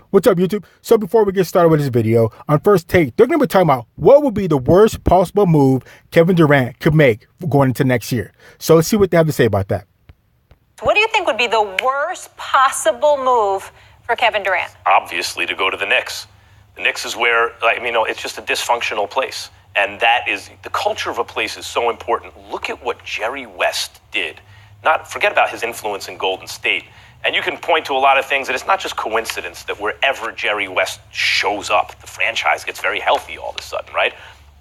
What's up, YouTube? So before we get started with this video, on First Take, they're going to be talking about what would be the worst possible move Kevin Durant could make going into next year. So let's see what they have to say about that. What do you think would be the worst possible move for Kevin Durant? Obviously, to go to the Knicks. The Knicks is where, it's just a dysfunctional place. And that is, the culture of a place is so important. Look at what Jerry West did. Forget about his influence in Golden State. And you can point to a lot of things, and it's not just coincidence that wherever Jerry West shows up, the franchise gets very healthy all of a sudden, right?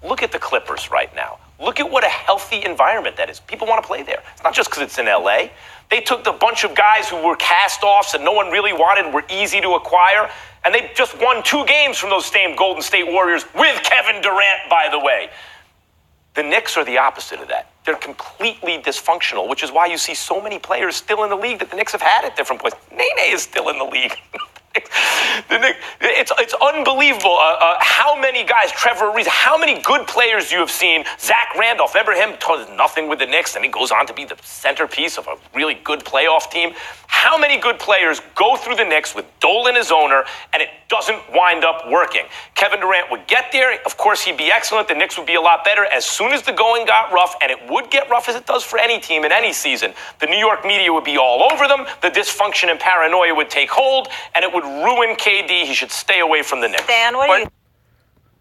Look at the Clippers right now. Look at what a healthy environment that is. People want to play there. It's not just because it's in LA. They took the bunch of guys who were cast-offs and no one really wanted, were easy to acquire, and they just won 2 games from those same Golden State Warriors with Kevin Durant, by the way. The Knicks are the opposite of that. They're completely dysfunctional, which is why you see so many players still in the league that the Knicks have had at different points. Nene is still in the league. It's unbelievable how many guys, Trevor Ariza, how many good players you have seen. Zach Randolph, remember him, does nothing with the Knicks, and he goes on to be the centerpiece of a really good playoff team. How many good players go through the Knicks with Dolan as owner, and it doesn't wind up working? Kevin Durant would get there. Of course, he'd be excellent. The Knicks would be a lot better. As soon as the going got rough, and it would get rough as it does for any team in any season, the New York media would be all over them. The dysfunction and paranoia would take hold, and it would ruin KD. He should stay away from the Knicks. Dan, what do you?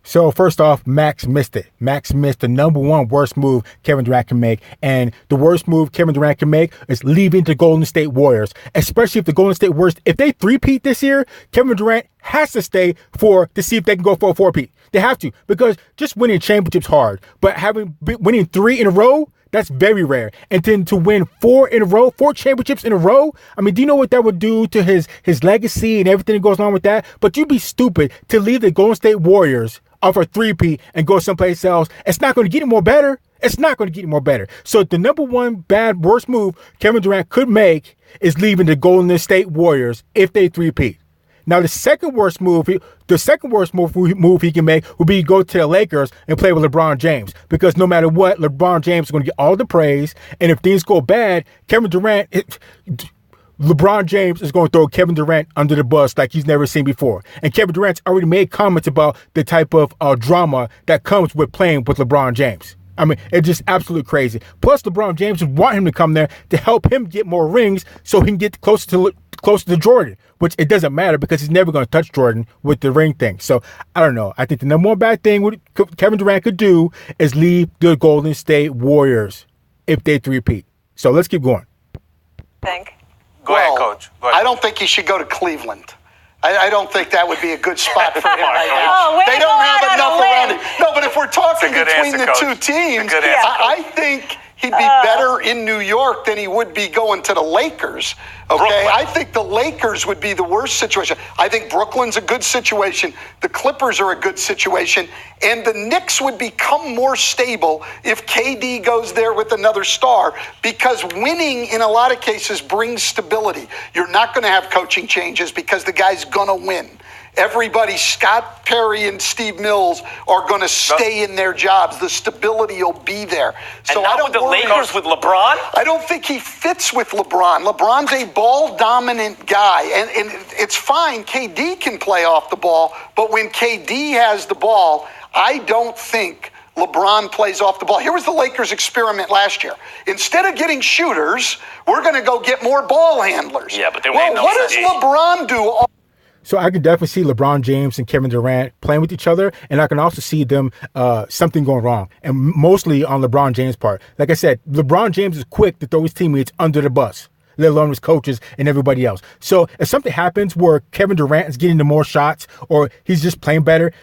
So first off, Max missed it. Max missed the number one worst move Kevin Durant can make. And the worst move Kevin Durant can make is leaving the Golden State Warriors, especially if the Golden State Warriors, if they three-peat this year, Kevin Durant has to stay to see if they can go for a four-peat. They have to, because just winning championships hard, but winning 3 in a row, that's very rare. And then to win 4 in a row, 4 championships in a row, I mean, do you know what that would do to his legacy and everything that goes on with that? But you'd be stupid to leave the Golden State Warriors off a three-peat and go someplace else. It's not going to get any more better. It's not going to get any more better. So the number one worst move Kevin Durant could make is leaving the Golden State Warriors if they three-peat. Now, the second worst move he can make would be go to the Lakers and play with LeBron James, because no matter what, LeBron James is going to get all the praise. And if things go bad, LeBron James is going to throw Kevin Durant under the bus like he's never seen before. And Kevin Durant's already made comments about the type of drama that comes with playing with LeBron James. I mean, it's just absolutely crazy. Plus, LeBron James would want him to come there to help him get more rings so he can get closer to Jordan, which it doesn't matter because he's never going to touch Jordan with the ring thing. So, I don't know. I think the number one bad thing Kevin Durant could do is leave the Golden State Warriors if they three-peat. So, let's keep going. Go ahead, Coach. Go ahead. I don't think he should go to Cleveland. I don't think that would be a good spot for him right now. They don't have enough around him. No, but if we're talking between the two teams, I think he'd be better in New York than he would be going to the Lakers. Okay, Brooklyn. I think the Lakers would be the worst situation. I think Brooklyn's a good situation. The Clippers are a good situation. And the Knicks would become more stable if KD goes there with another star, because winning in a lot of cases brings stability. You're not going to have coaching changes because the guy's going to win. Everybody, Scott Perry and Steve Mills, are going to stay in their jobs. The stability will be there. So and I don't with the Lakers with LeBron? I don't think he fits with LeBron. LeBron's a ball-dominant guy, and it's fine. KD can play off the ball, but when KD has the ball, I don't think LeBron plays off the ball. Here was the Lakers' experiment last year. Instead of getting shooters, we're going to go get more ball handlers. Yeah, but they what does LeBron do? So I can definitely see LeBron James and Kevin Durant playing with each other, and I can also see them something going wrong, and mostly on LeBron James' part. Like I said, LeBron James is quick to throw his teammates under the bus, let alone his coaches and everybody else. So if something happens where Kevin Durant is getting the more shots or he's just playing better,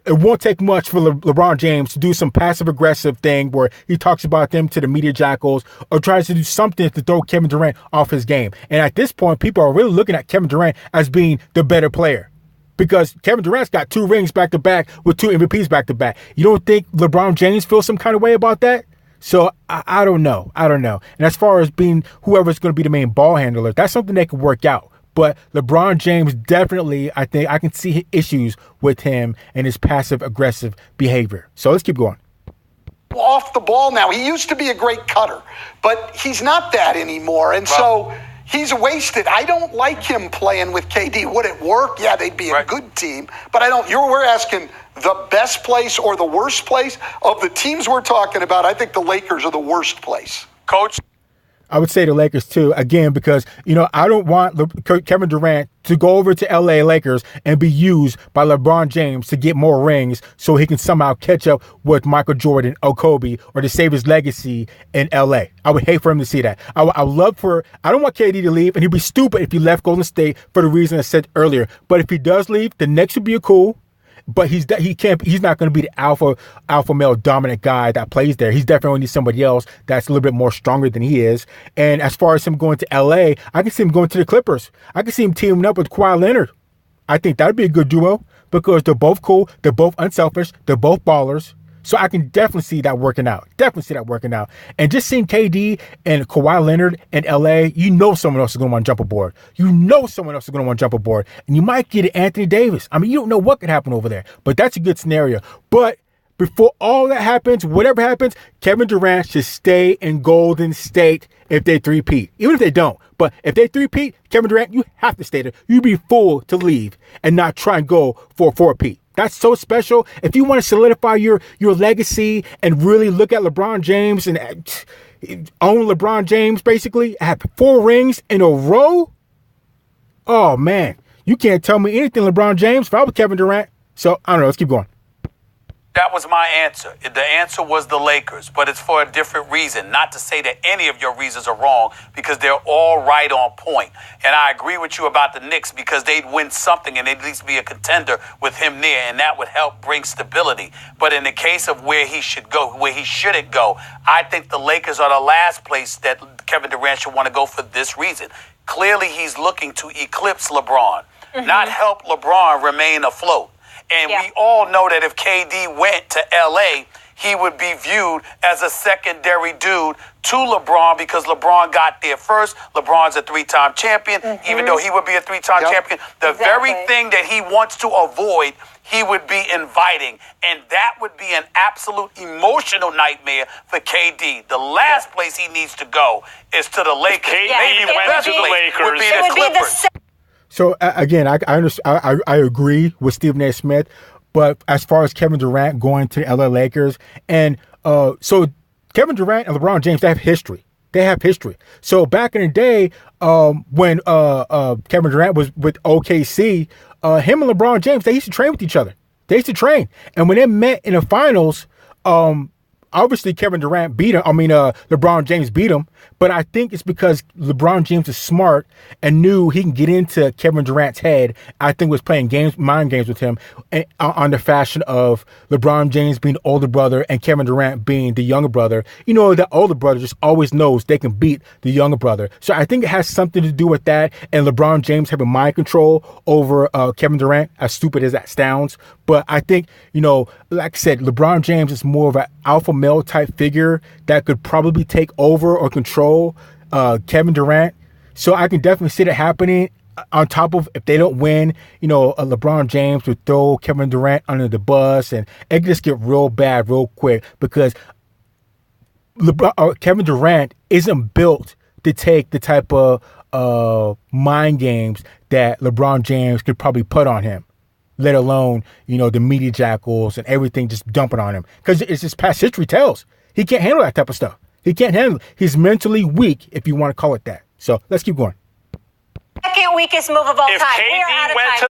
it won't take much for LeBron James to do some passive-aggressive thing where he talks about them to the media jackals or tries to do something to throw Kevin Durant off his game. And at this point, people are really looking at Kevin Durant as being the better player, because Kevin Durant's got 2 rings back-to-back with 2 MVPs back-to-back. You don't think LeBron James feels some kind of way about that? So I don't know. And as far as being whoever's going to be the main ball handler, that's something that could work out. But LeBron James definitely, I think I can see issues with him and his passive-aggressive behavior. So let's keep going. Off the ball now. He used to be a great cutter, but he's not that anymore. And so he's wasted. I don't like him playing with KD. Would it work? Yeah, they'd be a good team. But I don't. We're asking the best place or the worst place of the teams we're talking about. I think the Lakers are the worst place. Coach? I would say the Lakers too, again, because, I don't want Kevin Durant to go over to LA Lakers and be used by LeBron James to get more rings so he can somehow catch up with Michael Jordan or Kobe or to save his legacy in LA. I would hate for him to see that. I don't want KD to leave, and he'd be stupid if he left Golden State for the reason I said earlier. But if he does leave, the Knicks would be cool. But he's not going to be the alpha male dominant guy that plays there. He's definitely needs somebody else that's a little bit more stronger than he is. And as far as him going to LA, I can see him going to the Clippers. I can see him teaming up with Kawhi Leonard. I think that'd be a good duo because they're both cool, they're both unselfish, they're both ballers. So I can definitely see that working out. And just seeing KD and Kawhi Leonard in LA, someone else is going to want to jump aboard. And you might get Anthony Davis. I mean, you don't know what could happen over there. But that's a good scenario. But before all that happens, whatever happens, Kevin Durant should stay in Golden State if they three-peat. Even if they don't. But if they three-peat, Kevin Durant, you have to stay there. You'd be fool to leave and not try and go for a four-peat. That's so special. If you want to solidify your legacy and really look at LeBron James and own LeBron James, basically, have 4 rings in a row. Oh, man. You can't tell me anything, LeBron James, if I was Kevin Durant. So, I don't know. Let's keep going. That was my answer. The answer was the Lakers, but it's for a different reason. Not to say that any of your reasons are wrong, because they're all right on point. And I agree with you about the Knicks because they'd win something and they'd at least be a contender with him there, and that would help bring stability. But in the case of where he should go, where he shouldn't go, I think the Lakers are the last place that Kevin Durant should want to go for this reason. Clearly, he's looking to eclipse LeBron, not help LeBron remain afloat. And we all know that if KD went to LA, he would be viewed as a secondary dude to LeBron because LeBron got there first. LeBron's a 3-time champion, even though he would be a 3-time champion. The very thing that he wants to avoid, he would be inviting. And that would be an absolute emotional nightmare for KD. The last place he needs to go is to the Lakers. KD went to the Lakers. Would be the Clippers. So again, I agree with Stephen A. Smith, but as far as Kevin Durant going to the LA Lakers, and so Kevin Durant and LeBron James, they have history. So back in the day, when Kevin Durant was with OKC, him and LeBron James, they used to train with each other. And when they met in the finals, obviously Kevin Durant beat him. LeBron James beat him. But I think it's because LeBron James is smart and knew he can get into Kevin Durant's head. I think was playing mind games with him on the fashion of LeBron James being the older brother and Kevin Durant being the younger brother. The older brother just always knows they can beat the younger brother. So I think it has something to do with that. And LeBron James having mind control over Kevin Durant, as stupid as that sounds. But I think, like I said, LeBron James is more of an alpha male type figure that could probably take over or control Kevin Durant. So I can definitely see that happening. On top of, if they don't win, LeBron James would throw Kevin Durant under the bus, and it could just get real bad real quick because Kevin Durant isn't built to take the type of mind games that LeBron James could probably put on him, let alone, the media jackals and everything just dumping on him. Because it's just past history tells. He can't handle that type of stuff. He can't handle it. He's mentally weak, if you want to call it that. So let's keep going. Second weakest move of all time. If KD went to